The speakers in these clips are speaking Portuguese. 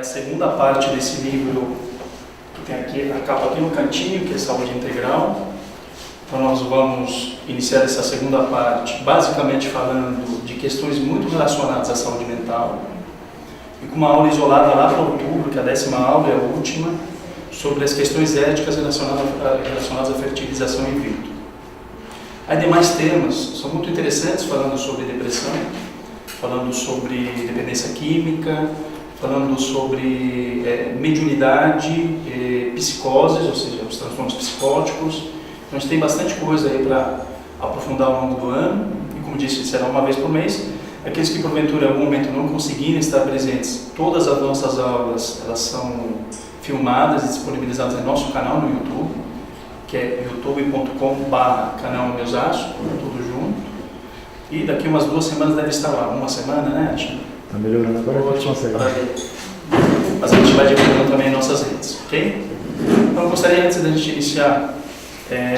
a segunda parte desse livro, que tem aqui a capa aqui no cantinho, que é Saúde Integral. Então nós vamos iniciar essa segunda parte, basicamente falando de questões muito relacionadas à saúde mental, e com uma aula isolada lá para outubro, que é a 10ª aula e a última, sobre as questões éticas relacionadas à fertilização in vitro. Há demais temas, são muito interessantes, falando sobre depressão, falando sobre dependência química, falando sobre mediunidade, psicoses, ou seja, os transtornos psicóticos. Então a gente tem bastante coisa aí para aprofundar ao longo do ano, e como disse, será uma vez por mês. Aqueles que porventura em algum momento não conseguirem estar presentes, todas as nossas aulas elas são filmadas e disponibilizadas em nosso canal no YouTube, que é youtube.com/canal Meusaço, tudo junto. E daqui umas 2 semanas deve estar lá, uma semana, né? Está melhorando agora, a gente consegue. Mas a gente vai divulgando também em nossas redes, ok? Então eu gostaria, antes da gente iniciar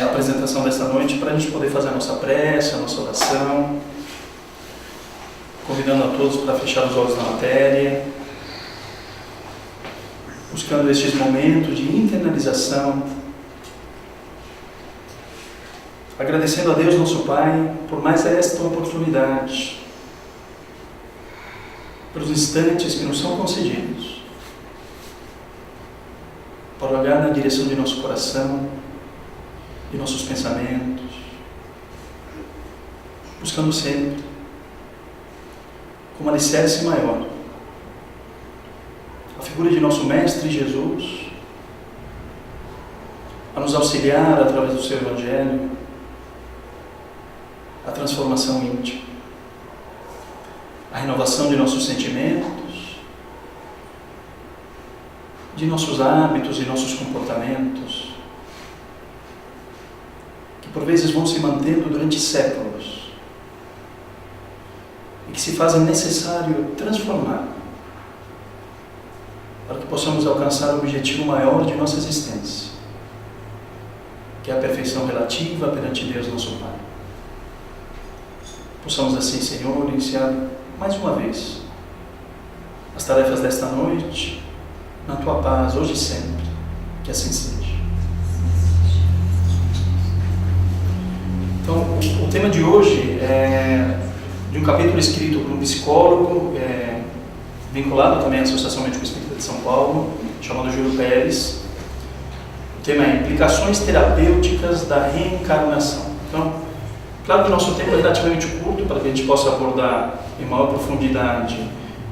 a apresentação desta noite, para a gente poder fazer a nossa prece, a nossa oração, convidando a todos para fechar os olhos na matéria, buscando estes momentos de internalização, agradecendo a Deus, nosso Pai, por mais esta oportunidade, pelos instantes que nos são concedidos, para olhar na direção de nosso coração e nossos pensamentos, buscando sempre, como alicerce maior, a figura de nosso Mestre Jesus, a nos auxiliar através do seu Evangelho, a transformação íntima, a renovação de nossos sentimentos, de nossos hábitos e nossos comportamentos, que por vezes vão se mantendo durante séculos e que se fazem necessário transformar para que possamos alcançar o objetivo maior de nossa existência, que é a perfeição relativa perante Deus, nosso Pai. Possamos assim, Senhor, iniciar mais uma vez as tarefas desta noite, na Tua paz, hoje e sempre, que assim seja. Então, o tema de hoje é de um capítulo escrito por um psicólogo, vinculado também à Associação Médico Espírita de São Paulo, chamado Júlio Pérez. O tema é Implicações Terapêuticas da Reencarnação. Então, claro que o nosso tempo é relativamente curto para que a gente possa abordar em maior profundidade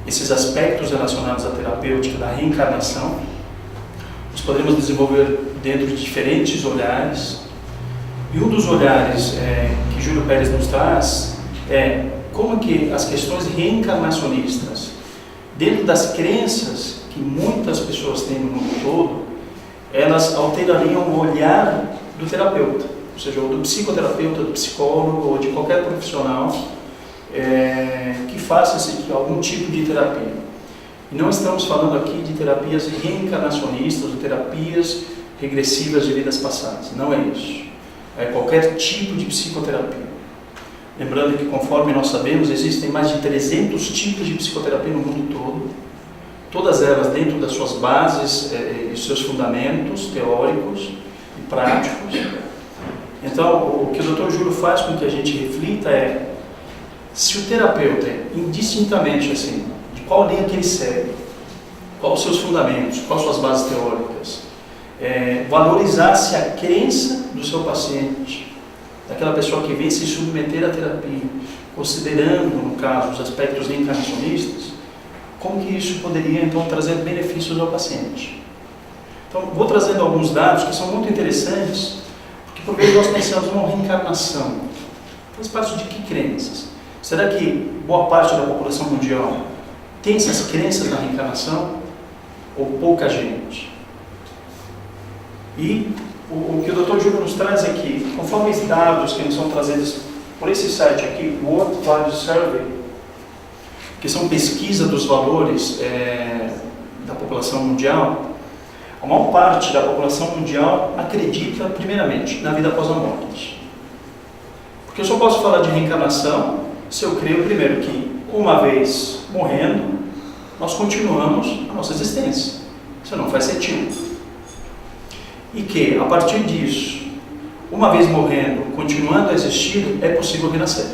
esses aspectos relacionados à terapêutica da reencarnação. Nós poderemos desenvolver dentro de diferentes olhares, e um dos olhares que Júlio Pérez nos traz é como que as questões reencarnacionistas, dentro das crenças que muitas pessoas têm no mundo todo, elas alterariam o olhar do terapeuta, ou seja, ou do psicoterapeuta, do psicólogo, ou de qualquer profissional que faça algum tipo de terapia. E não estamos falando aqui de terapias reencarnacionistas, ou terapias regressivas de vidas passadas, não é isso. É qualquer tipo de psicoterapia. Lembrando que, conforme nós sabemos, existem mais de 300 tipos de psicoterapia no mundo todo, todas elas dentro das suas bases e seus fundamentos teóricos e práticos. Então, o que o Dr. Júlio faz com que a gente reflita é se o terapeuta, indistintamente assim, de qual linha que ele segue, quais os seus fundamentos, quais suas bases teóricas, valorizasse a crença do seu paciente, daquela pessoa que vem se submeter à terapia, considerando, no caso, os aspectos reencarnacionistas, como que isso poderia, então, trazer benefícios ao paciente. Então, vou trazendo alguns dados que são muito interessantes, porque por vezes nós pensamos numa reencarnação. Faz parte de que crenças? Será que boa parte da população mundial tem essas crenças na reencarnação? Ou pouca gente? E o que o Dr. Júlio nos traz aqui, conforme os dados que nos são trazidos por esse site aqui, World Value Survey, que são pesquisa dos valores da população mundial, a maior parte da população mundial acredita, primeiramente, na vida após a morte. Porque eu só posso falar de reencarnação se eu creio, primeiro, que uma vez morrendo, nós continuamos a nossa existência. Isso não faz sentido. E que, a partir disso, uma vez morrendo, continuando a existir, é possível renascer.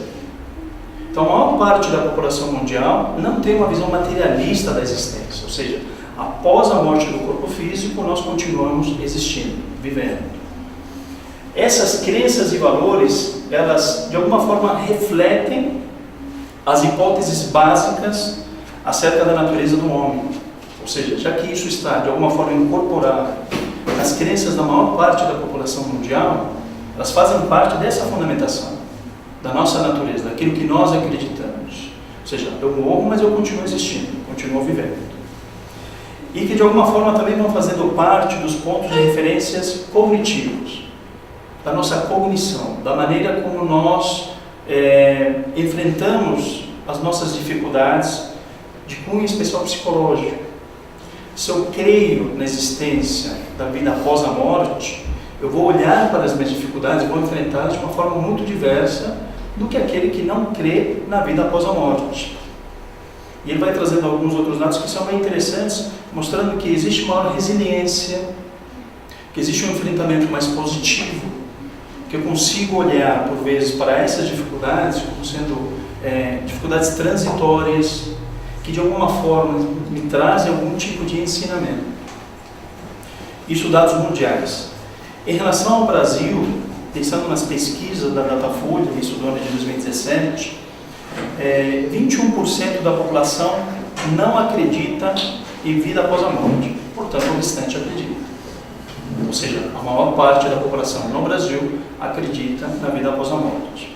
Então, a maior parte da população mundial não tem uma visão materialista da existência, ou seja, após a morte do corpo físico, nós continuamos existindo, vivendo. Essas crenças e valores, elas de alguma forma refletem as hipóteses básicas acerca da natureza do homem. Ou seja, já que isso está de alguma forma incorporado nas crenças da maior parte da população mundial, elas fazem parte dessa fundamentação da nossa natureza, daquilo que nós acreditamos. Ou seja, eu morro, mas eu continuo existindo, continuo vivendo. E que de alguma forma também vão fazendo parte dos pontos de referências cognitivos, da nossa cognição, da maneira como nós enfrentamos as nossas dificuldades de cunho especial psicológico. Se eu creio na existência da vida após a morte, eu vou olhar para as minhas dificuldades e vou enfrentá-las de uma forma muito diversa do que aquele que não crê na vida após a morte. E ele vai trazendo alguns outros dados que são bem interessantes, mostrando que existe maior resiliência, que existe um enfrentamento mais positivo, que eu consigo olhar, por vezes, para essas dificuldades como sendo dificuldades transitórias, que de alguma forma me trazem algum tipo de ensinamento. Isso dados mundiais. Em relação ao Brasil, pensando nas pesquisas da Datafolha, isso do ano de 2017, 21% da população não acredita em vida após a morte, portanto o restante acredita. Ou seja, a maior parte da população no Brasil acredita na vida após a morte.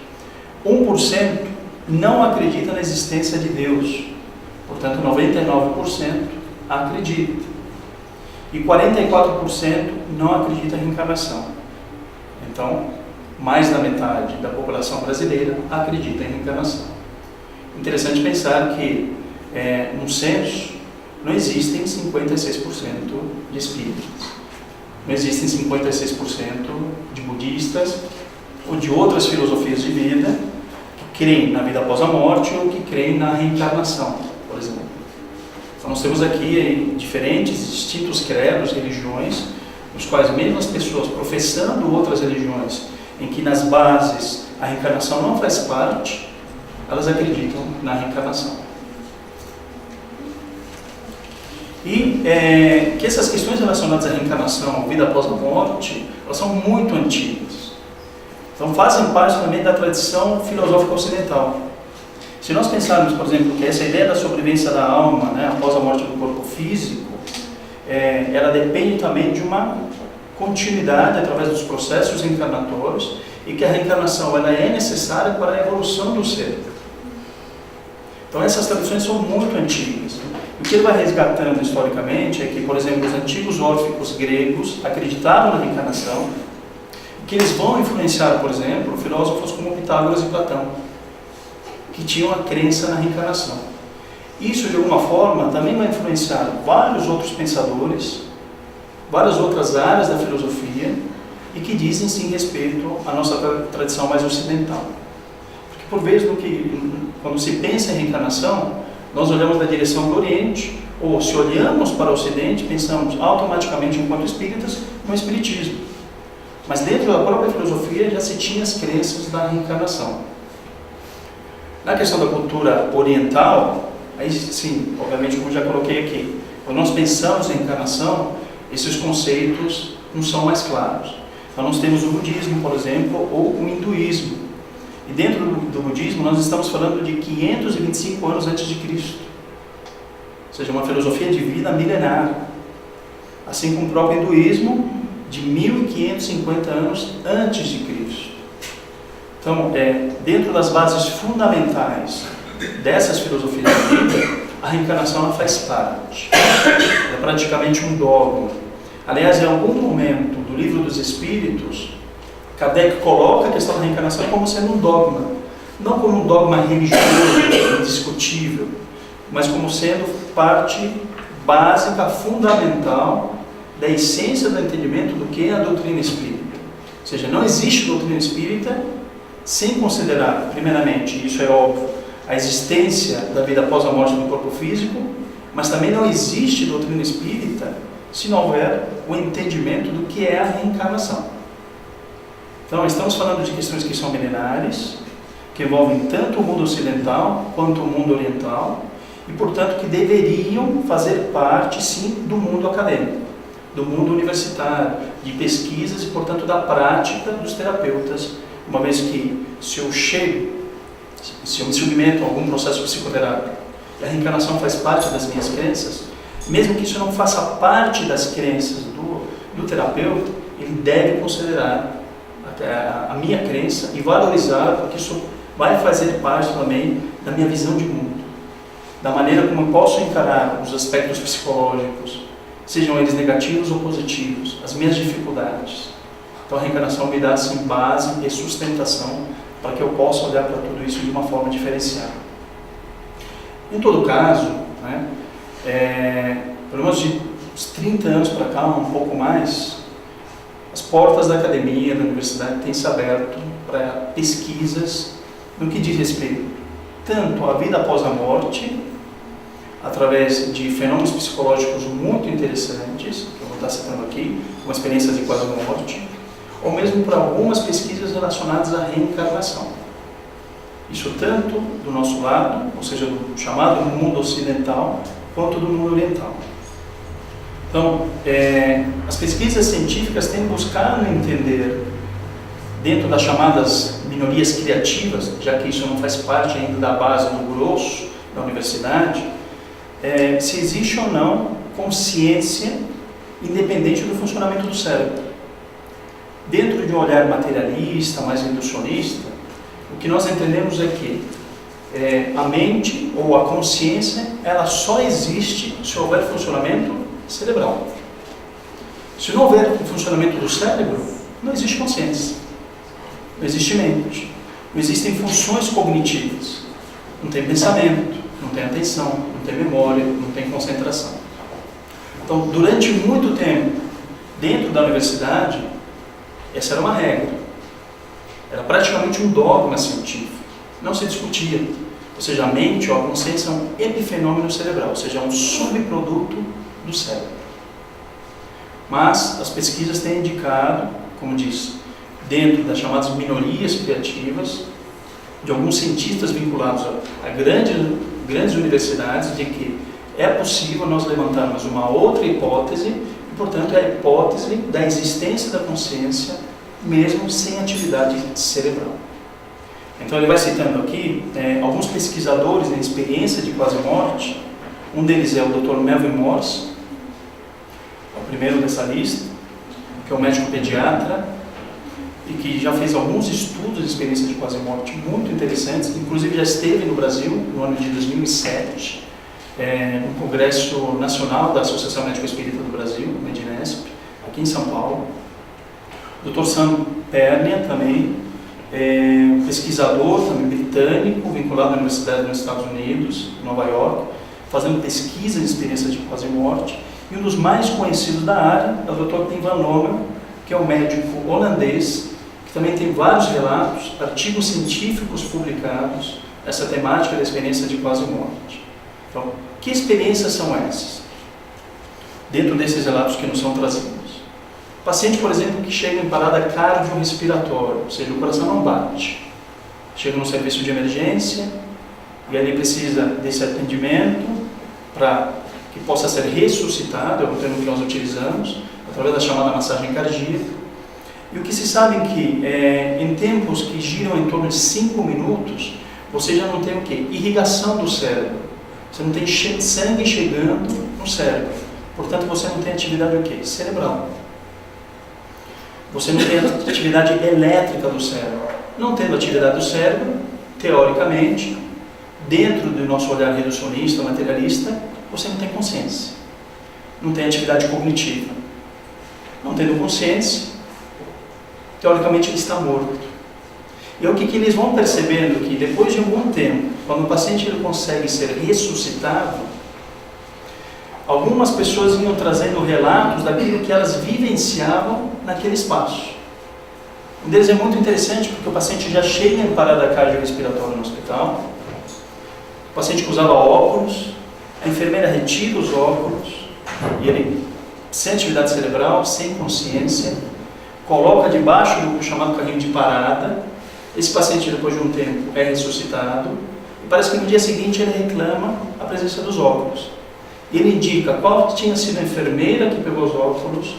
1% não acredita na existência de Deus, portanto 99% acredita. E 44% não acredita em reencarnação. Então, mais da metade da população brasileira acredita em reencarnação. Interessante pensar que, no censo, não existem 56% de espíritas. Não existem 56% de budistas ou de outras filosofias de vida que creem na vida após a morte ou que creem na reencarnação, por exemplo. Então nós temos aqui diferentes, distintos credos, religiões, nos quais mesmo as pessoas professando outras religiões, em que nas bases a reencarnação não faz parte, elas acreditam na reencarnação. E que essas questões relacionadas à reencarnação, vida após a morte, elas são muito antigas. Então fazem parte também da tradição filosófica ocidental. Se nós pensarmos, por exemplo, que essa ideia da sobrevivência da alma, após a morte do corpo físico, ela depende também de uma continuidade através dos processos encarnatórios e que a reencarnação ela é necessária para a evolução do ser. Então essas tradições são muito antigas. O que ele vai resgatando historicamente é que, por exemplo, os antigos órficos gregos acreditavam na reencarnação, que eles vão influenciar, por exemplo, filósofos como Pitágoras e Platão, que tinham a crença na reencarnação. Isso, de alguma forma, também vai influenciar vários outros pensadores, várias outras áreas da filosofia, e que dizem sim respeito à nossa tradição mais ocidental. Porque, por vezes, quando se pensa em reencarnação, nós olhamos na direção do Oriente, ou se olhamos para o Ocidente, pensamos automaticamente, enquanto espíritas, no Espiritismo. Mas dentro da própria filosofia já se tinha as crenças da reencarnação. Na questão da cultura oriental, aí sim, obviamente, como já coloquei aqui, quando nós pensamos em reencarnação, esses conceitos não são mais claros. Então nós temos o budismo, por exemplo, ou o hinduísmo. E dentro do budismo nós estamos falando de 525 anos antes de Cristo. Ou seja, uma filosofia de vida milenar. Assim como o próprio hinduísmo, de 1550 anos antes de Cristo. Então, dentro das bases fundamentais dessas filosofias de vida, a reencarnação ela faz parte. É praticamente um dogma. Aliás, em algum momento do Livro dos Espíritos, Kardec coloca a questão da reencarnação como sendo um dogma. Não como um dogma religioso, indiscutível, mas como sendo parte básica, fundamental da essência do entendimento do que é a doutrina espírita. Ou seja, não existe doutrina espírita sem considerar, primeiramente, isso é óbvio, a existência da vida após a morte do corpo físico, Mas também não existe doutrina espírita se não houver o entendimento do que é a reencarnação. Então, estamos falando de questões que são milenares, que envolvem tanto o mundo ocidental quanto o mundo oriental, e, portanto, que deveriam fazer parte, sim, do mundo acadêmico, do mundo universitário, de pesquisas e, portanto, da prática dos terapeutas, uma vez que se eu me submeto a algum processo psicoterápico e a reencarnação faz parte das minhas crenças, mesmo que isso não faça parte das crenças do terapeuta, ele deve considerar a minha crença e valorizar, porque isso vai fazer parte também da minha visão de mundo, da maneira como eu posso encarar os aspectos psicológicos, sejam eles negativos ou positivos, as minhas dificuldades. Então a reencarnação me dá assim base e sustentação para que eu possa olhar para tudo isso de uma forma diferenciada. Em todo caso, né, pelo menos de uns 30 anos para cá, um pouco mais, as portas da academia, da universidade têm se aberto para pesquisas no que diz respeito tanto à vida após a morte, através de fenômenos psicológicos muito interessantes, que eu vou estar citando aqui, como experiências de quase morte, ou mesmo para algumas pesquisas relacionadas à reencarnação. Isso tanto do nosso lado, ou seja, do chamado mundo ocidental, quanto do mundo oriental. Então, as pesquisas científicas têm buscado entender, dentro das chamadas minorias criativas, já que isso não faz parte ainda da base do grosso da universidade, se existe ou não consciência independente do funcionamento do cérebro. Dentro de um olhar materialista, mais reducionista, o que nós entendemos é que a mente ou a consciência, ela só existe se houver funcionamento cerebral. Se não houver o funcionamento do cérebro, não existe consciência, não existe mente, não existem funções cognitivas, não tem pensamento, não tem atenção, não tem memória, não tem concentração. Então, durante muito tempo, dentro da universidade, essa era uma regra, era praticamente um dogma científico, não se discutia. Ou seja, a mente ou a consciência é um epifenômeno cerebral, ou seja, é um subproduto do cérebro. Mas as pesquisas têm indicado, como disse, dentro das chamadas minorias criativas, de alguns cientistas vinculados a grandes universidades, de que é possível nós levantarmos uma outra hipótese, e, portanto, é a hipótese da existência da consciência, mesmo sem atividade cerebral. Então ele vai citando aqui alguns pesquisadores em experiência de quase-morte. Um deles é o Dr. Melvin Morse, o primeiro dessa lista, que é um médico pediatra e que já fez alguns estudos de experiência de quase-morte muito interessantes, inclusive já esteve no Brasil no ano de 2007, no Congresso Nacional da Associação Médico Espírita do Brasil, Medinesp, aqui em São Paulo. Dr. Sam Pernia também, pesquisador também britânico, vinculado à universidade nos Estados Unidos, Nova York, fazendo pesquisa de experiência de quase-morte. E um dos mais conhecidos da área é o Dr. Tim Van Lommel, que é um médico holandês, que também tem vários relatos, artigos científicos publicados, essa temática da experiência de quase-morte. Então, que experiências são essas? Dentro desses relatos que nos são trazidos. Paciente, por exemplo, que chega em parada cardiorrespiratória, ou seja, o coração não bate. Chega no serviço de emergência e ali precisa desse atendimento para que possa ser ressuscitado, é o termo que nós utilizamos, através da chamada massagem cardíaca. E o que se sabe é que em tempos que giram em torno de 5 minutos, você já não tem o quê? Irrigação do cérebro. Você não tem sangue chegando no cérebro. Portanto, você não tem atividade o quê? Cerebral. Você não tem atividade elétrica do cérebro. Não tendo atividade do cérebro, teoricamente, dentro do nosso olhar reducionista, materialista, você não tem consciência. Não tem atividade cognitiva. Não tendo consciência, teoricamente ele está morto. E é o que eles vão percebendo que depois de algum tempo, quando o paciente ele consegue ser ressuscitado, algumas pessoas vinham trazendo relatos daquilo que elas vivenciavam naquele espaço. Um deles é muito interessante porque o paciente já chega em parada cardiorrespiratória no hospital, o paciente que usava óculos, A enfermeira retira os óculos e ele, sem atividade cerebral, sem consciência, coloca debaixo do chamado carrinho de parada. Esse paciente, depois de um tempo, é ressuscitado e parece que no dia seguinte ele reclama a presença dos óculos. Ele indica qual tinha sido a enfermeira que pegou os óculos,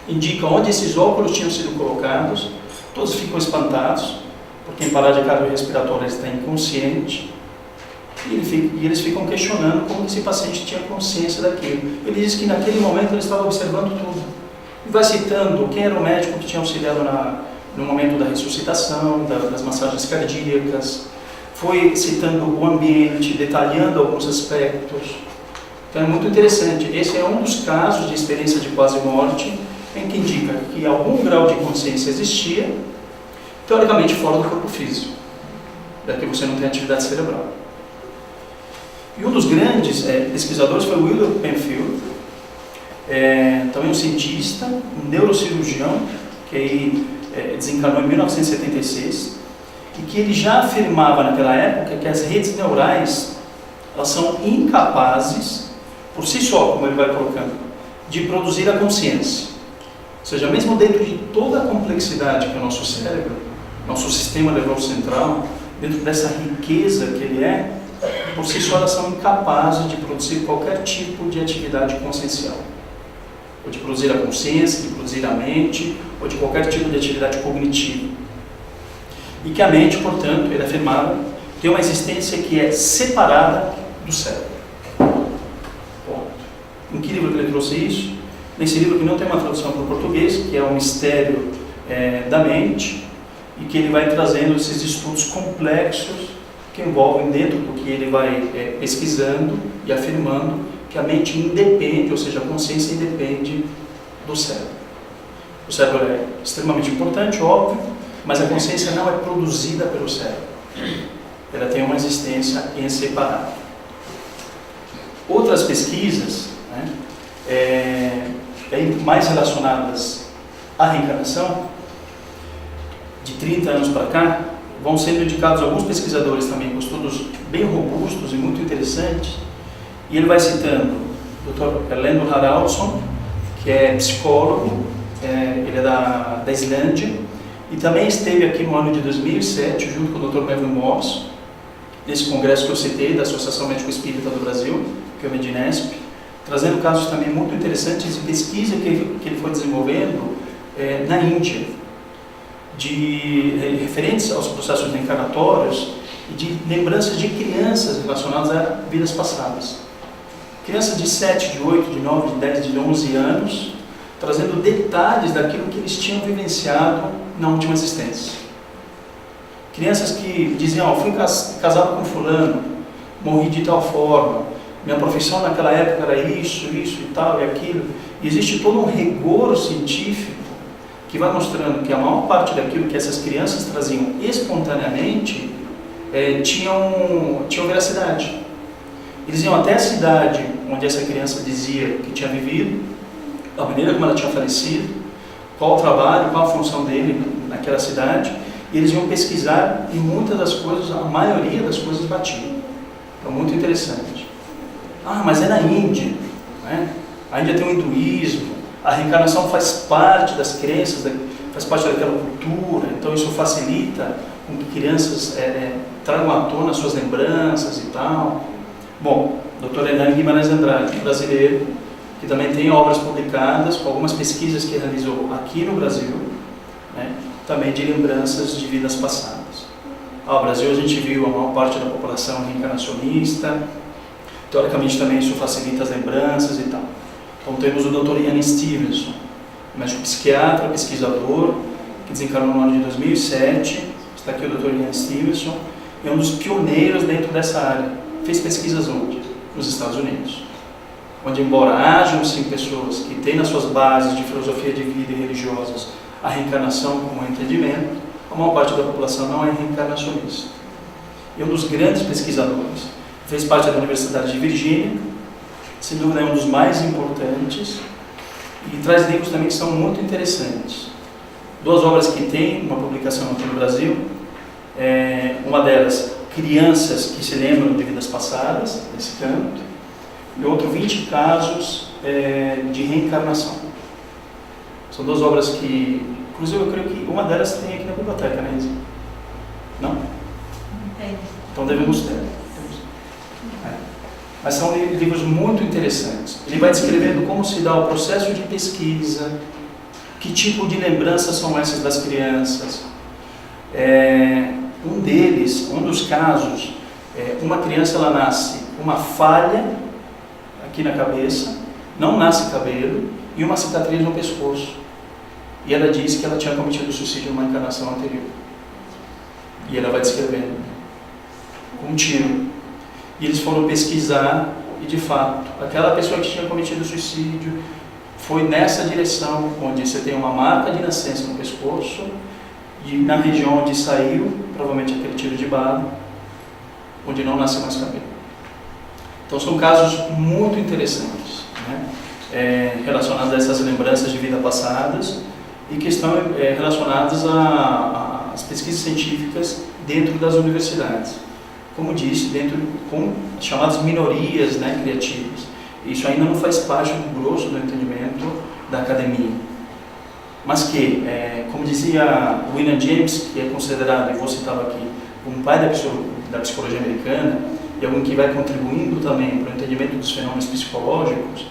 indica onde esses óculos tinham sido colocados, todos ficam espantados, porque em parada cardiorrespiratória ele está inconsciente, e eles ficam questionando como esse paciente tinha consciência daquilo. Ele diz que naquele momento ele estava observando tudo, e vai citando quem era o médico que tinha auxiliado no momento da ressuscitação, das massagens cardíacas, foi citando o ambiente, detalhando alguns aspectos. Então é muito interessante. Esse é um dos casos de experiência de quase morte em que indica que algum grau de consciência existia, teoricamente fora do corpo físico, daqui você não tem atividade cerebral. E um dos grandes pesquisadores foi o William Penfield, também um cientista, um neurocirurgião, que aí desencarnou em 1976, e que ele já afirmava naquela época que as redes neurais elas são incapazes, por si só, como ele vai colocando, de produzir a consciência. Ou seja, mesmo dentro de toda a complexidade que é o nosso cérebro, nosso sistema nervoso central, dentro dessa riqueza que ele é, por si só elas são incapazes de produzir qualquer tipo de atividade consciencial. Ou de produzir a consciência, de produzir a mente, ou de qualquer tipo de atividade cognitiva. E que a mente, portanto, ele afirmava, tem uma existência que é separada do cérebro. Em que livro que ele trouxe isso? Nesse livro que não tem uma tradução para o português, que é o Mistério da Mente, e que ele vai trazendo esses estudos complexos que envolvem dentro do que ele vai pesquisando e afirmando que a mente independe, ou seja, a consciência independe do cérebro. O cérebro é extremamente importante, óbvio, mas a consciência não é produzida pelo cérebro. Ela tem uma existência em separado. Outras pesquisas, mais relacionadas à reencarnação, de 30 anos para cá, vão sendo indicados alguns pesquisadores também, com estudos bem robustos e muito interessantes, e ele vai citando o Dr. Erlendo Haraldsson, que é psicólogo, ele é da Islândia, e também esteve aqui no ano de 2007, junto com o Dr. Neville Moss, nesse congresso que eu citei, da Associação Médico Espírita do Brasil, que é o Medinesp, trazendo casos também muito interessantes de pesquisa que ele foi desenvolvendo na Índia, referentes aos processos reencarnatórios e de lembranças de crianças relacionadas a vidas passadas. Crianças de 7, de 8, de 9, de 10, de 11 anos, trazendo detalhes daquilo que eles tinham vivenciado na última existência. Crianças que diziam, fui casado com fulano, morri de tal forma, minha profissão naquela época era isso e tal e aquilo. E existe todo um rigor científico que vai mostrando que a maior parte daquilo que essas crianças traziam espontaneamente tinham veracidade. Eles iam até a cidade onde essa criança dizia que tinha vivido, a maneira como ela tinha falecido, qual o trabalho, qual a função dele naquela cidade, e eles iam pesquisar e muitas das coisas, a maioria das coisas batiam. Então, muito interessante. Mas é na Índia, né? A Índia tem o hinduísmo, a reencarnação faz parte das crenças, faz parte daquela cultura, então isso facilita com que crianças tragam à tona suas lembranças e tal. Bom, Dr. Hernani Guimarães Andrade, brasileiro, que também tem obras publicadas com algumas pesquisas que realizou aqui no Brasil, né, também de lembranças de vidas passadas. No Brasil a gente viu a maior parte da população reencarnacionista, teoricamente também isso facilita as lembranças e tal. Então temos o Dr. Ian Stevenson, médico psiquiatra, pesquisador, que desencarnou no ano de 2007, está aqui o Dr. Ian Stevenson, é um dos pioneiros dentro dessa área. Fez pesquisas onde? Nos Estados Unidos. Onde, embora hajam sim pessoas que têm nas suas bases de filosofia de vida e religiosas a reencarnação como um entendimento, a maior parte da população não é reencarnacionista. E um dos grandes pesquisadores, fez parte da Universidade de Virgínia, sem dúvida é um dos mais importantes, e traz livros também que são muito interessantes. Duas obras que tem uma publicação aqui no Brasil, uma delas, Crianças que se lembram de vidas passadas, nesse canto, e outro 20 casos de reencarnação. São duas obras que, inclusive eu creio que uma delas tem aqui na biblioteca, né, Isa? Não? Não tem. Então devemos ter. Mas são livros muito interessantes. Ele vai descrevendo como se dá o processo de pesquisa, que tipo de lembranças são essas das crianças. Um dos casos, uma criança ela nasce com uma falha aqui na cabeça, não nasce cabelo e uma cicatriz no pescoço. E ela diz que ela tinha cometido suicídio numa encarnação anterior. E ela vai descrevendo com um tiro. E eles foram pesquisar e, de fato, aquela pessoa que tinha cometido suicídio foi nessa direção, onde você tem uma marca de nascença no pescoço e na região onde saiu, provavelmente aquele tiro de bala, onde não nasce mais cabelo. Então são casos muito interessantes, né? Relacionados a essas lembranças de vidas passadas e que estão relacionadas às pesquisas científicas dentro das universidades. Como disse, dentro com chamadas minorias, né, criativas. Isso ainda não faz parte do grosso do entendimento da academia. Mas que, como dizia William James, que é considerado, e vou citá-lo aqui, como pai da psicologia americana, e alguém que vai contribuindo também para o entendimento dos fenômenos psicológicos,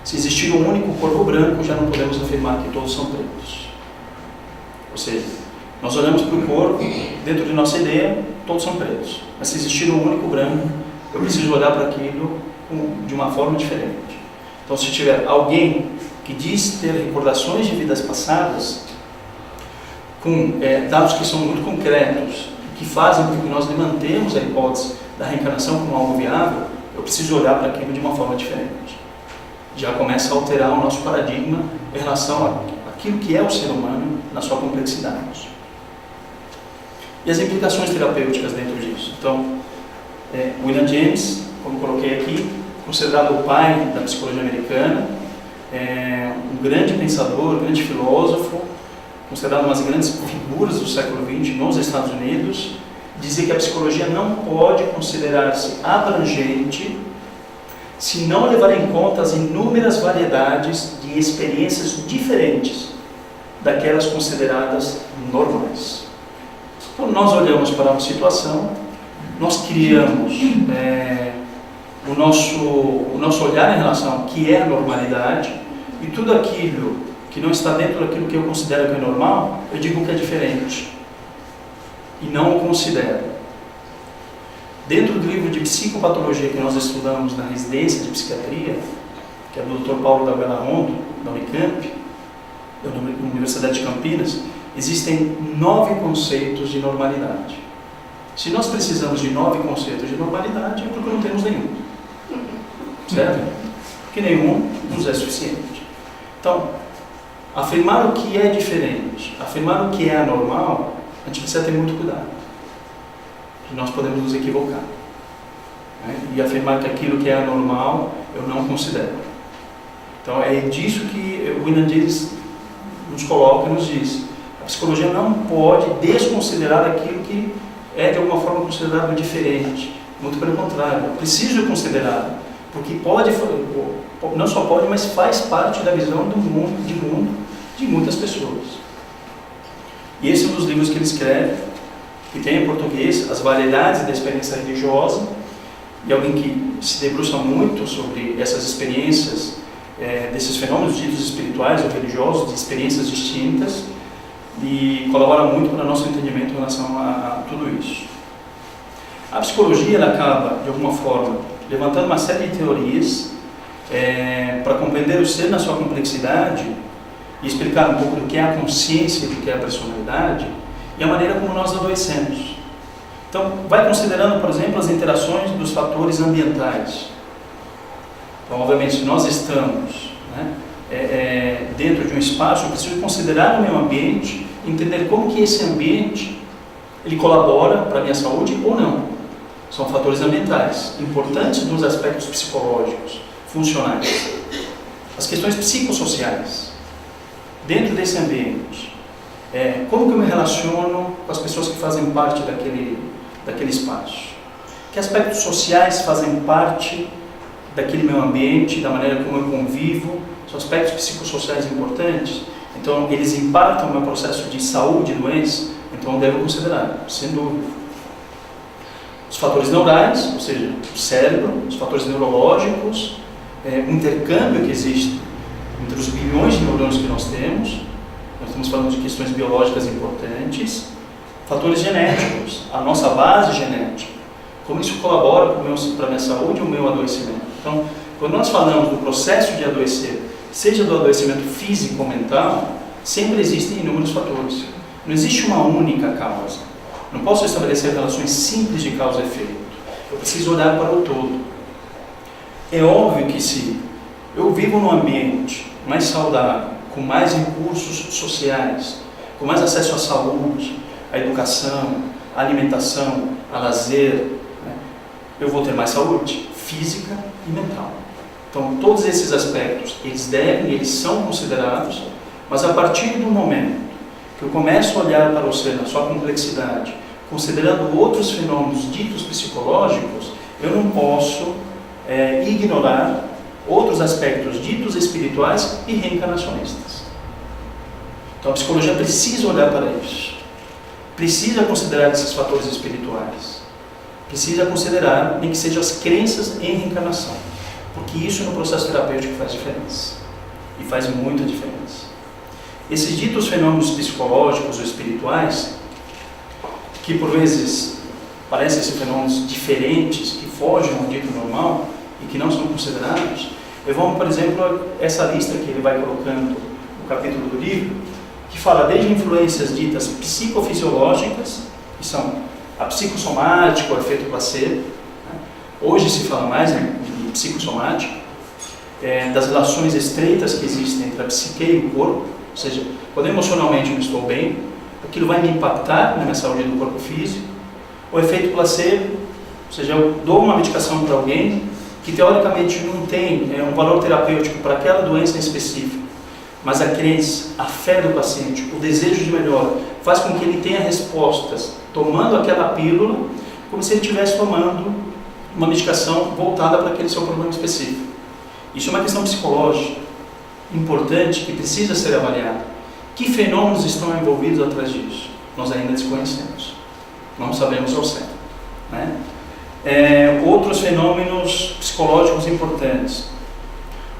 se existir um único corpo branco, já não podemos afirmar que todos são pretos. Ou seja, nós olhamos para o corpo, dentro de nossa ideia, todos são pretos. Mas se existir um único branco, eu preciso olhar para aquilo de uma forma diferente. Então, se tiver alguém que diz ter recordações de vidas passadas, com dados que são muito concretos, que fazem com que nós mantemos a hipótese da reencarnação como algo viável, eu preciso olhar para aquilo de uma forma diferente. Já começa a alterar o nosso paradigma em relação àquilo que é o ser humano na sua complexidade. E as implicações terapêuticas dentro disso. Então, William James, como coloquei aqui, considerado o pai da psicologia americana, um grande pensador, um grande filósofo, considerado uma das grandes figuras do século XX nos Estados Unidos, dizia que a psicologia não pode considerar-se abrangente se não levar em conta as inúmeras variedades de experiências diferentes daquelas consideradas normais. Quando nós olhamos para uma situação, nós criamos o nosso olhar em relação ao que é a normalidade, e tudo aquilo que não está dentro daquilo que eu considero que é normal, eu digo que é diferente e não o considero. Dentro do livro de psicopatologia que nós estudamos na residência de psiquiatria, que é do Dr. Paulo da Bela Rondo, da Unicamp, da Universidade de Campinas, existem 9 conceitos de normalidade. Se nós precisamos de 9 conceitos de normalidade, é porque não temos nenhum. Certo? Porque nenhum nos é suficiente. Então, afirmar o que é diferente, afirmar o que é anormal, a gente precisa ter muito cuidado. Que nós podemos nos equivocar. Né? E afirmar que aquilo que é anormal, eu não considero. Então, é disso que o William James nos coloca e nos diz. A psicologia não pode desconsiderar aquilo que é de alguma forma considerado diferente. Muito pelo contrário, eu preciso considerar, porque pode, não só pode, mas faz parte da visão do mundo de muitas pessoas. E esse é um dos livros que ele escreve, que tem em português As Variedades da Experiência Religiosa, e alguém que se debruça muito sobre essas experiências, desses fenômenos ditos espirituais ou religiosos, de experiências distintas, e colabora muito para o nosso entendimento em relação a tudo isso. A psicologia ela acaba, de alguma forma, levantando uma série de teorias para compreender o ser na sua complexidade e explicar um pouco do que é a consciência e do que é a personalidade e a maneira como nós adoecemos. Então, vai considerando, por exemplo, as interações dos fatores ambientais. Então, obviamente, se nós estamos dentro de um espaço, eu preciso considerar o meu ambiente, entender como que esse ambiente ele colabora para a minha saúde ou não. São fatores ambientais, importantes nos aspectos psicológicos, funcionais. As questões psicossociais, dentro desse ambiente, como que eu me relaciono com as pessoas que fazem parte daquele espaço? Que aspectos sociais fazem parte daquele meu ambiente, da maneira como eu convivo, são aspectos psicossociais importantes. Então, eles impactam o meu processo de saúde e doença, então eu devo considerar, sem dúvida. Os fatores neurais, ou seja, o cérebro, os fatores neurológicos, o intercâmbio que existe entre os bilhões de neurônios que nós estamos falando de questões biológicas importantes, fatores genéticos, a nossa base genética, como isso colabora para a minha saúde e o meu adoecimento. Então, quando nós falamos do processo de adoecer, seja do adoecimento físico ou mental, sempre existem inúmeros fatores. Não existe uma única causa. Não posso estabelecer relações simples de causa e efeito. Eu preciso olhar para o todo. É óbvio que se eu vivo num ambiente mais saudável, com mais recursos sociais, com mais acesso à saúde, à educação, à alimentação, a lazer, né, eu vou ter mais saúde física e mental. Então, todos esses aspectos, eles são considerados, mas a partir do momento que eu começo a olhar para o ser na sua complexidade, considerando outros fenômenos ditos psicológicos, eu não posso ignorar outros aspectos ditos espirituais e reencarnacionistas. Então a psicologia precisa olhar para isso, precisa considerar esses fatores espirituais, precisa considerar nem que sejam as crenças em reencarnação, porque isso no processo terapêutico faz diferença, e faz muita diferença. Esses ditos fenômenos psicológicos ou espirituais, que por vezes parecem ser fenômenos diferentes, que fogem ao dito normal e que não são considerados, vamos, por exemplo, essa lista que ele vai colocando no capítulo do livro, que fala desde influências ditas psicofisiológicas, que são a psicossomática, o efeito placebo, né? Hoje se fala mais de psicossomática, das relações estreitas que existem entre a psique e o corpo, ou seja, quando emocionalmente eu estou bem, aquilo vai me impactar na minha saúde do corpo físico. O efeito placebo, ou seja, eu dou uma medicação para alguém que teoricamente não tem um valor terapêutico para aquela doença em específico, mas a crença, a fé do paciente, o desejo de melhora, faz com que ele tenha respostas, tomando aquela pílula, como se ele estivesse tomando uma medicação voltada para aquele seu problema específico. Isso é uma questão psicológica, importante, que precisa ser avaliada. Que fenômenos estão envolvidos atrás disso? Nós ainda desconhecemos, não sabemos ao certo, né? Outros fenômenos psicológicos importantes,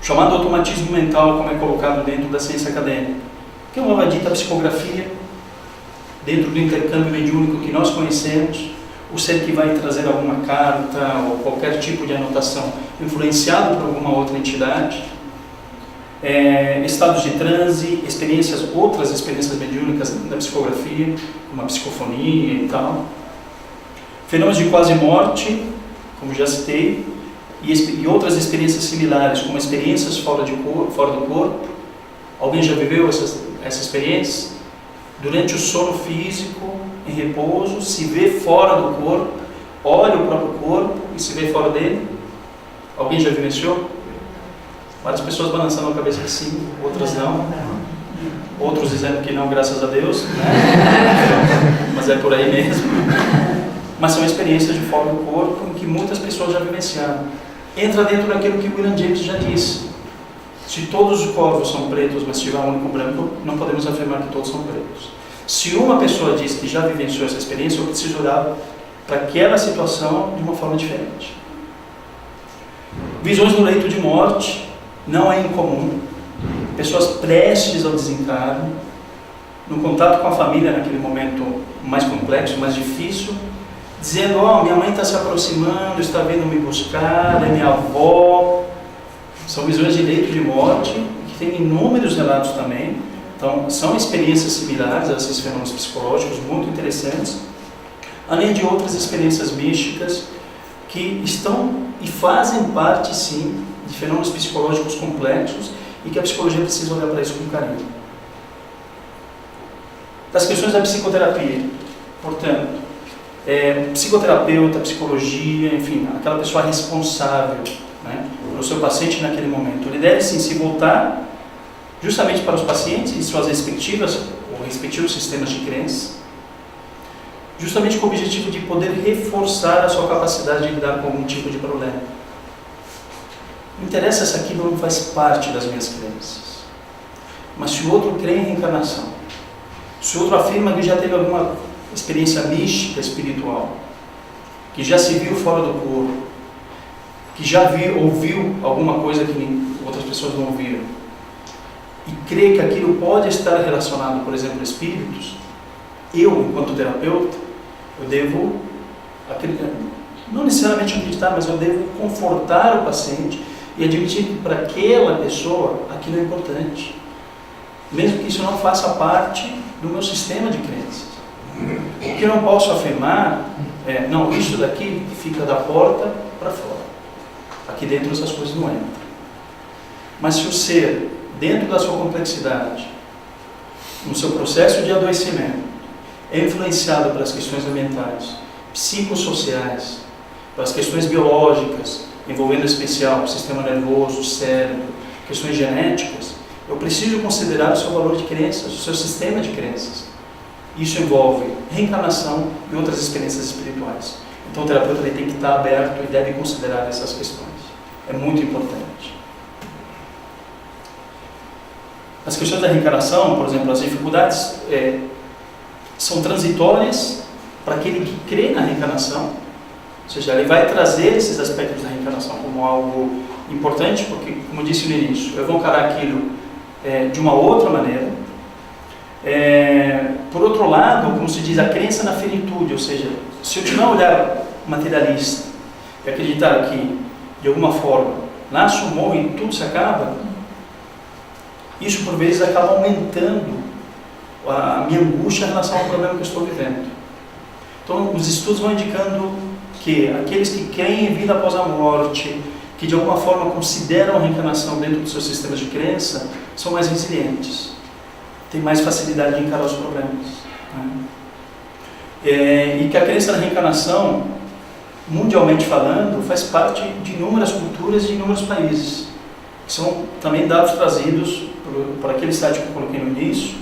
o chamado automatismo mental, como é colocado dentro da ciência acadêmica, que é uma dita psicografia, dentro do intercâmbio mediúnico que nós conhecemos, o ser que vai trazer alguma carta ou qualquer tipo de anotação influenciado por alguma outra entidade, estados de transe, outras experiências mediúnicas da psicografia, como a psicofonia e tal, fenômenos de quase morte, como já citei, e outras experiências similares, como experiências fora do corpo. Alguém já viveu essa experiência? Durante o sono físico, em repouso, se vê fora do corpo, olha o próprio corpo e se vê fora dele. Alguém já vivenciou? Várias pessoas balançando a cabeça que sim, outras não. Outros dizendo que não, graças a Deus, né? Mas é por aí mesmo. Mas são experiências de fora do corpo em que muitas pessoas já vivenciaram. Entra dentro daquilo que William James já disse. Se todos os corvos são pretos, mas tiver um único branco, não podemos afirmar que todos são pretos. Se uma pessoa diz que já vivenciou essa experiência, eu preciso olhar para aquela situação de uma forma diferente. Visões no leito de morte não é incomum. Pessoas prestes ao desencarne, no contato com a família naquele momento mais complexo, mais difícil, dizendo, minha mãe está se aproximando, está vindo me buscar, é minha avó. São visões de leito de morte, que tem inúmeros relatos também. Então, são experiências similares a esses fenômenos psicológicos, muito interessantes, além de outras experiências místicas que estão e fazem parte, sim, de fenômenos psicológicos complexos e que a psicologia precisa olhar para isso com carinho. Das questões da psicoterapia, portanto, psicoterapeuta, psicologia, enfim, aquela pessoa responsável, né, pelo seu paciente naquele momento, ele deve sim se voltar justamente para os pacientes e suas respectivos sistemas de crença, justamente com o objetivo de poder reforçar a sua capacidade de lidar com algum tipo de problema. Não interessa se aquilo não faz parte das minhas crenças. Mas se o outro crê em reencarnação, se o outro afirma que já teve alguma experiência mística, espiritual, que já se viu fora do corpo, que já ouviu alguma coisa que outras pessoas não ouviram, e crê que aquilo pode estar relacionado, por exemplo, a espíritos, eu, enquanto terapeuta, eu devo acreditar, não necessariamente acreditar, mas eu devo confortar o paciente e admitir que para aquela pessoa aquilo é importante, mesmo que isso não faça parte do meu sistema de crenças. O que eu não posso afirmar é, não, isso daqui fica da porta para fora, aqui dentro essas coisas não entram. Mas se o ser, dentro da sua complexidade, no seu processo de adoecimento, é influenciado pelas questões ambientais, psicossociais, pelas questões biológicas, envolvendo em especial o sistema nervoso, o cérebro, questões genéticas, eu preciso considerar o seu valor de crenças, o seu sistema de crenças. Isso envolve reencarnação e outras experiências espirituais. Então o terapeuta tem que estar aberto e deve considerar essas questões. É muito importante. As questões da reencarnação, por exemplo, as dificuldades são transitórias para aquele que crê na reencarnação, ou seja, ele vai trazer esses aspectos da reencarnação como algo importante, porque, como eu disse no início, eu vou encarar aquilo de uma outra maneira. Por outro lado, como se diz, a crença na finitude, ou seja, se eu tiver um olhar materialista e acreditar que, de alguma forma, nasce um morro e tudo se acaba, isso por vezes acaba aumentando a minha angústia em relação ao problema que eu estou vivendo. Então, os estudos vão indicando que aqueles que creem em vida após a morte, que de alguma forma consideram a reencarnação dentro dos seus sistemas de crença, são mais resilientes, têm mais facilidade de encarar os problemas. E que a crença na reencarnação, mundialmente falando, faz parte de inúmeras culturas e de inúmeros países. São também dados trazidos por aquele site que eu coloquei no início,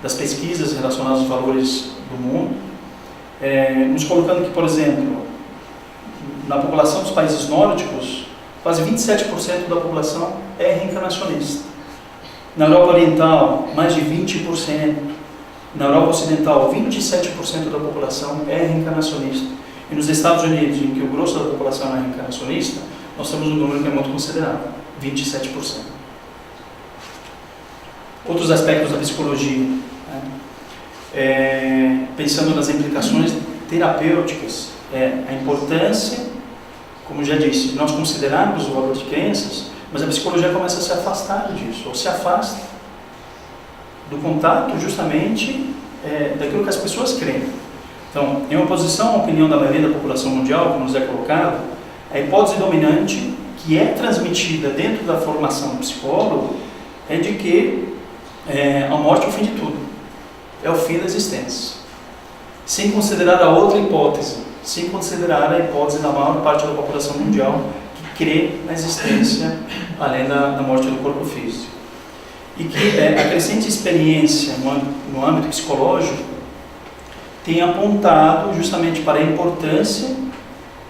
das pesquisas relacionadas aos valores do mundo, nos colocando que, por exemplo, na população dos países nórdicos, quase 27% da população é reencarnacionista. Na Europa Oriental, mais de 20%. Na Europa Ocidental, 27% da população é reencarnacionista. E nos Estados Unidos, em que o grosso da população é reencarnacionista, nós temos um número que é muito considerável, 27%. Outros aspectos da psicologia, pensando nas implicações terapêuticas, a importância, como já disse, de nós considerarmos o valor de crenças, mas a psicologia começa a se afastar disso, ou se afasta do contato justamente daquilo que as pessoas creem. Então, em oposição à opinião da maioria da população mundial, como nos é colocado, a hipótese dominante que é transmitida dentro da formação do psicólogo é de que a morte é o fim de tudo, é o fim da existência, sem considerar a outra hipótese, sem considerar a hipótese da maior parte da população mundial que crê na existência além da morte do corpo físico. E que a crescente experiência no âmbito psicológico tem apontado justamente para a importância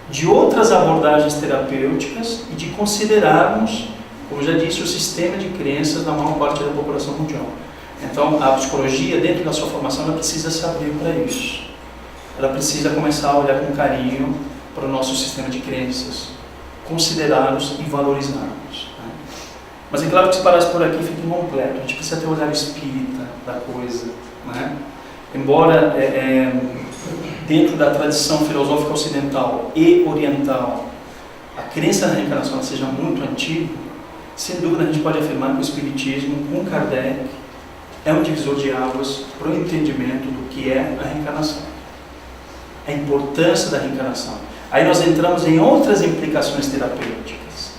de outras abordagens terapêuticas e de considerarmos, como já disse, o sistema de crenças da maior parte da população mundial. Então, a psicologia, dentro da sua formação, ela precisa se abrir para isso. Ela precisa começar a olhar com carinho para o nosso sistema de crenças, considerá-los e valorizá-los. Mas é claro que se parasse por aqui fica incompleto. A gente precisa ter o olhar espírita da coisa. Embora dentro da tradição filosófica ocidental e oriental a crença na reencarnação seja muito antiga, sem dúvida a gente pode afirmar que o Espiritismo, com Kardec, é um divisor de águas para o entendimento do que é a reencarnação, a importância da reencarnação. Aí nós entramos em outras implicações terapêuticas,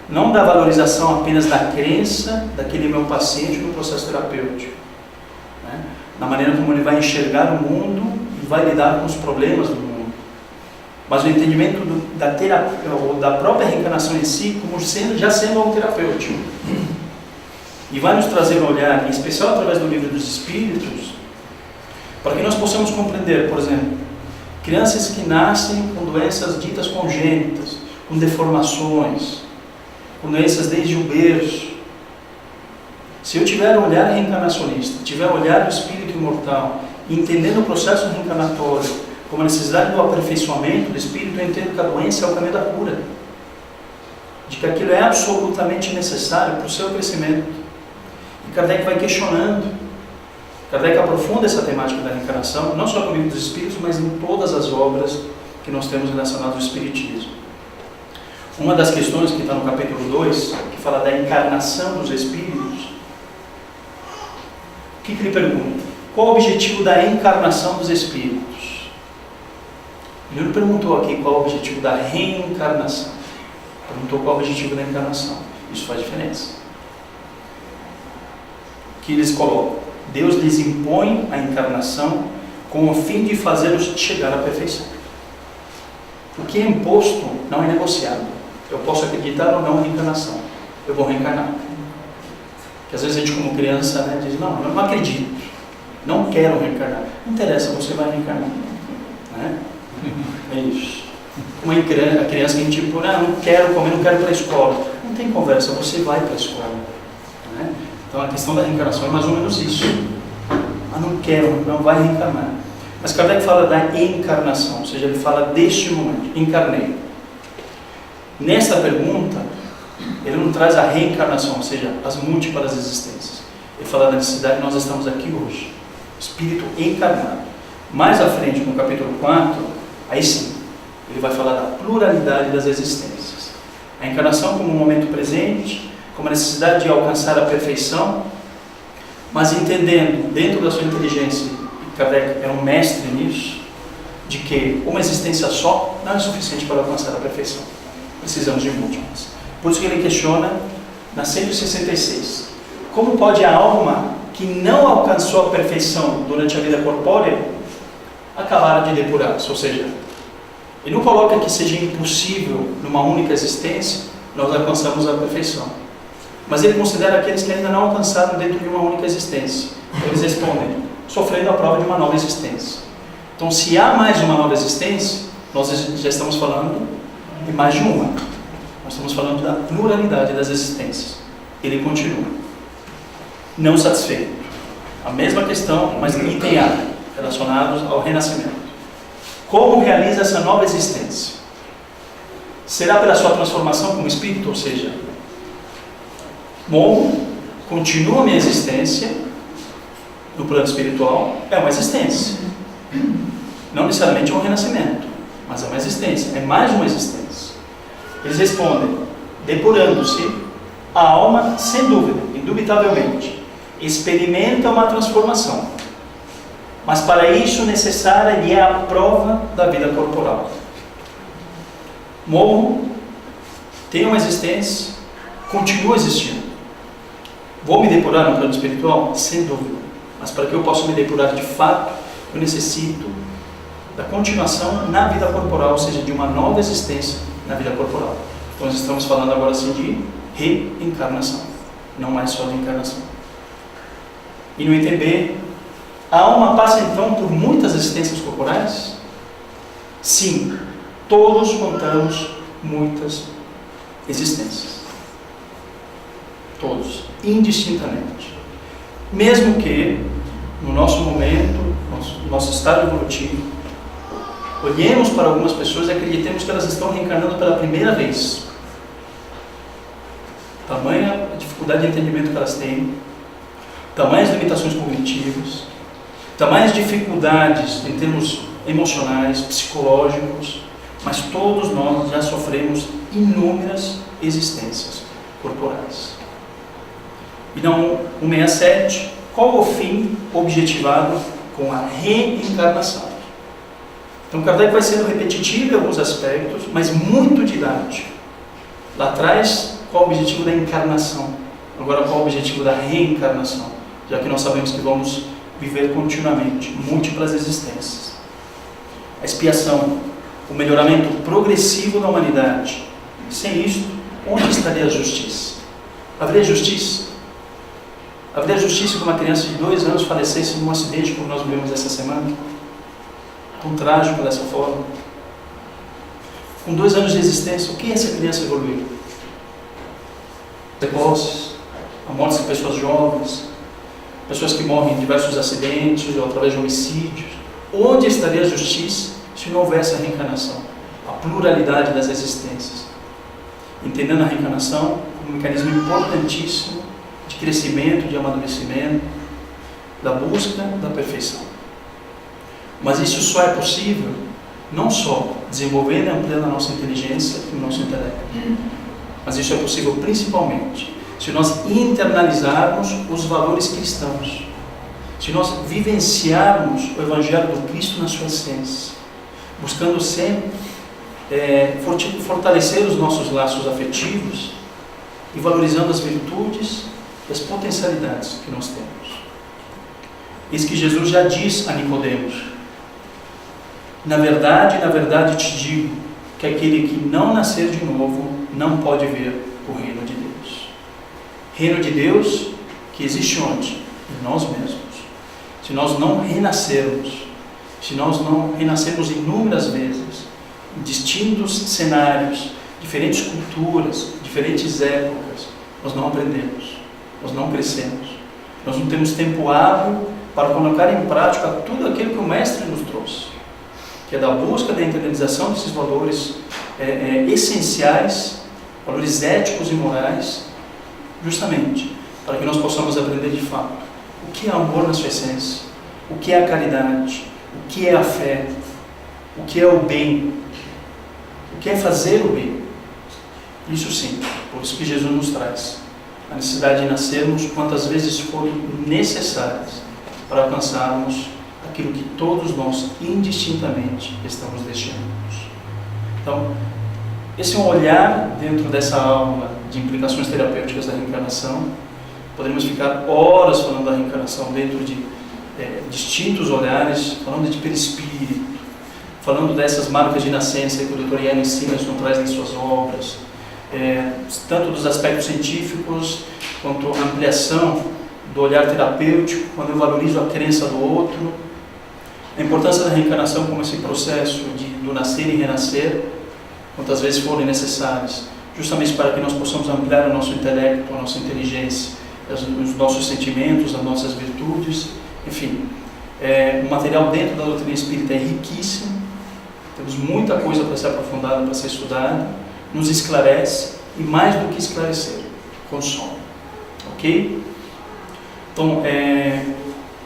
não da valorização apenas da crença daquele meu paciente no processo terapêutico, na maneira como ele vai enxergar o mundo e vai lidar com os problemas do mundo, mas o entendimento da terapia, ou da própria reencarnação em si, como já sendo algo terapêutico. E vai nos trazer um olhar, em especial através do Livro dos Espíritos, para que nós possamos compreender, por exemplo, crianças que nascem com doenças ditas congênitas, com deformações, com doenças desde o berço. Se eu tiver um olhar reencarnacionista, tiver um olhar do espírito imortal, entendendo o processo reencarnatório como a necessidade do aperfeiçoamento do espírito, eu entendo que a doença é o caminho da cura, de que aquilo é absolutamente necessário para o seu crescimento. E Kardec vai questionando, Kardec aprofunda essa temática da reencarnação, não só no livro dos Espíritos, mas em todas as obras que nós temos relacionadas ao Espiritismo. Uma das questões que está no capítulo 2, que fala da encarnação dos Espíritos, o que ele pergunta? Qual o objetivo da encarnação dos Espíritos? Ele não perguntou aqui qual o objetivo da reencarnação. Perguntou qual o objetivo da encarnação. Isso faz diferença. Que eles colocam: Deus lhes impõe a encarnação com o fim de fazê-los chegar à perfeição. O que é imposto não é negociado. Eu posso acreditar ou não na reencarnação. Eu vou reencarnar. Porque às vezes a gente, como criança, né, diz: não, eu não acredito, não quero reencarnar. Não interessa, você vai reencarnar. Né? É isso. Uma criança que a gente tipo, não quero comer, não quero ir para a escola. Não tem conversa, você vai para a escola. Né? Então a questão da reencarnação é mais ou menos isso. Ah, não quero, não vai reencarnar. Mas Kardec fala da encarnação, ou seja, ele fala deste momento, encarnei. Nessa pergunta, ele não traz a reencarnação, ou seja, as múltiplas existências. Ele fala da necessidade de nós estamos aqui hoje, espírito encarnado. Mais à frente, no capítulo 4, aí sim, ele vai falar da pluralidade das existências. A encarnação como um momento presente, como a necessidade de alcançar a perfeição, mas entendendo, dentro da sua inteligência, e Kardec é um mestre nisso, de que uma existência só não é suficiente para alcançar a perfeição. Precisamos de múltiplas. Por isso que ele questiona na 166. Como pode a alma que não alcançou a perfeição durante a vida corpórea acabar de depurar-se? Ou seja, ele não coloca que seja impossível, numa única existência, nós alcançarmos a perfeição. Mas ele considera aqueles que ainda não alcançaram dentro de uma única existência. Eles respondem: sofrendo a prova de uma nova existência. Então, se há mais uma nova existência, nós já estamos falando de mais de uma. Nós estamos falando da pluralidade das existências. Ele continua. Não satisfeito. A mesma questão, mas empenhada, relacionados ao renascimento. Como realiza essa nova existência? Será pela sua transformação como espírito, ou seja, morro, continua a minha existência no plano espiritual, é uma existência. Não necessariamente é um renascimento, mas é uma existência, é mais uma existência. Eles respondem: depurando-se, a alma, sem dúvida, indubitavelmente, experimenta uma transformação. Mas para isso necessária lhe é a prova da vida corporal. Morro, tenho uma existência, continuo existindo. Vou me depurar no plano espiritual? Sem dúvida. Mas para que eu possa me depurar de fato, eu necessito da continuação na vida corporal, ou seja, de uma nova existência na vida corporal. Então nós estamos falando agora assim de reencarnação, não mais só de encarnação. E no item B, a alma passa então por muitas existências corporais? Sim, todos contamos muitas existências. Todos, indistintamente. Mesmo que, no nosso momento, no nosso estado evolutivo, olhemos para algumas pessoas e acreditemos que elas estão reencarnando pela primeira vez. Tamanha a dificuldade de entendimento que elas têm, tamanhas limitações cognitivas, tamanhas dificuldades em termos emocionais, psicológicos, mas todos nós já sofremos inúmeras existências corporais. E não 167, qual o fim objetivado com a reencarnação? Então Kardec vai sendo repetitivo em alguns aspectos, mas muito didático. Lá atrás, qual o objetivo da encarnação? Agora, qual o objetivo da reencarnação? Já que nós sabemos que vamos viver continuamente múltiplas existências. A expiação, o melhoramento progressivo da humanidade. Sem isto, onde estaria a justiça? Haveria justiça? Haveria justiça que uma criança de 2 anos falecesse num acidente como nós vivemos essa semana? Tão trágico dessa forma. Com 2 anos de existência, o que essa criança evoluiu? precoces, a morte de pessoas jovens, pessoas que morrem em diversos acidentes ou através de homicídios. Onde estaria a justiça se não houvesse a reencarnação? A pluralidade das existências. Entendendo a reencarnação como um mecanismo importantíssimo de crescimento, de amadurecimento, da busca da perfeição. Mas isso só é possível não só desenvolvendo e ampliando a nossa inteligência e o nosso intelecto, mas isso é possível principalmente se nós internalizarmos os valores cristãos, se nós vivenciarmos o Evangelho do Cristo na sua essência, buscando sempre fortalecer os nossos laços afetivos e valorizando as virtudes e as potencialidades que nós temos. Eis que Jesus já diz a Nicodemos: na verdade te digo que aquele que não nascer de novo não pode ver o reino de Deus. Reino de Deus que existe onde? Em nós mesmos. Se nós não renascermos, se nós não renascermos inúmeras vezes, em distintos cenários, diferentes culturas, diferentes épocas, nós não aprendemos, nós não crescemos, nós não temos tempo hábil para colocar em prática tudo aquilo que o Mestre nos trouxe, que é da busca da internalização desses valores essenciais, valores éticos e morais, justamente para que nós possamos aprender de fato o que é amor na sua essência, o que é a caridade, o que é a fé, o que é o bem, o que é fazer o bem. Isso sim, por isso que Jesus nos traz a necessidade de nascermos quantas vezes forem necessárias para alcançarmos aquilo que todos nós indistintamente estamos destinando. Então, esse é um olhar dentro dessa aula de implicações terapêuticas da reencarnação. Poderíamos ficar horas falando da reencarnação dentro de distintos olhares, falando de perispírito, falando dessas marcas de nascença que o Dr. Ian ensina, traz em suas obras, tanto dos aspectos científicos, quanto a ampliação do olhar terapêutico, quando eu valorizo a crença do outro, a importância da reencarnação como esse processo do nascer e renascer, quantas vezes forem necessárias, justamente para que nós possamos ampliar o nosso intelecto, a nossa inteligência, os nossos sentimentos, as nossas virtudes, enfim. O material dentro da doutrina espírita é riquíssimo, temos muita coisa para ser aprofundada, para ser estudada, nos esclarece e, mais do que esclarecer, consome. Ok? Então,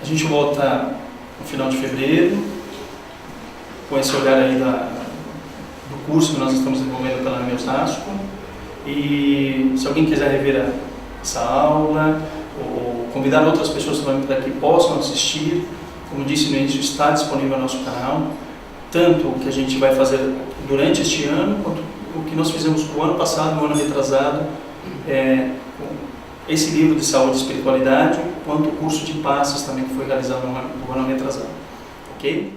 a gente volta no final de fevereiro, com esse olhar aí do curso que nós estamos desenvolvendo pela AME Osasco. E se alguém quiser rever essa aula, ou convidar outras pessoas também que possam assistir, como disse no início, está disponível no nosso canal, tanto o que a gente vai fazer durante este ano, quanto o que nós fizemos no ano passado, no ano retrasado, esse livro de saúde e espiritualidade, quanto o curso de passes também que foi realizado no ano retrasado. Ok?